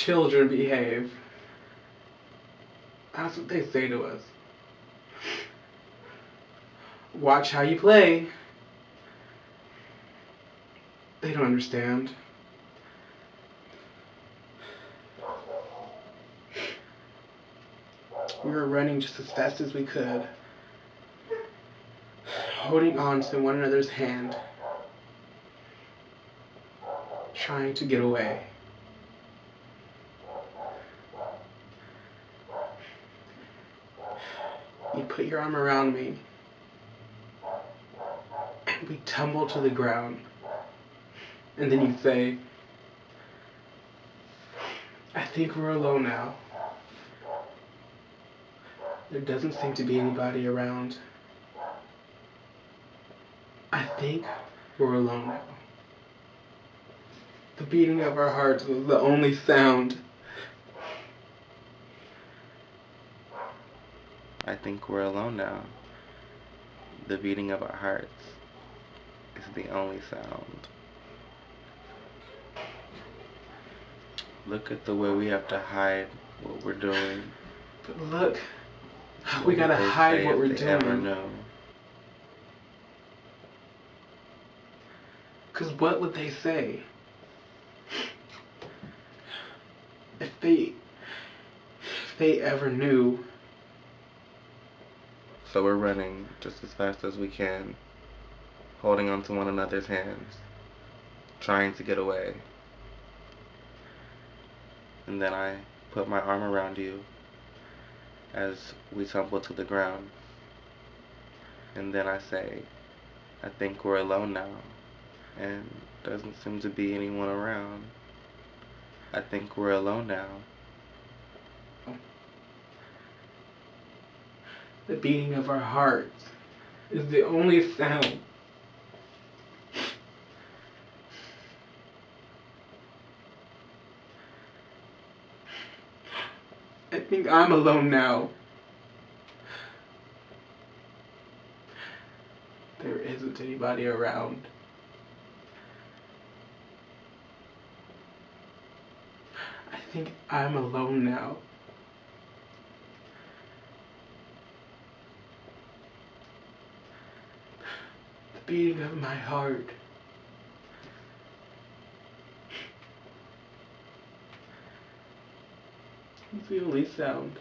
children behave. That's what they say to us. Watch how you play. They don't understand. We were running just as fast as we could, holding on to one another's hand, trying to get away. You put your arm around me, and we tumble to the ground. And then you say, I think we're alone now. There doesn't seem to be anybody around. I think we're alone now. The beating of our hearts was the only sound. I think we're alone now. The beating of our hearts is the only sound. Look at the way we have to hide what we're doing. But look, we gotta hide what we're doing. Ever know? Cause what would they say? If they ever knew. So we're running just as fast as we can, holding onto one another's hands, trying to get away. And then I put my arm around you as we tumble to the ground. And then I say, I think we're alone now, and doesn't seem to be anyone around. I think we're alone now. The beating of our hearts is the only sound. I think I'm alone now. There isn't anybody around. I think I'm alone now. The beating of my heart is the only sound.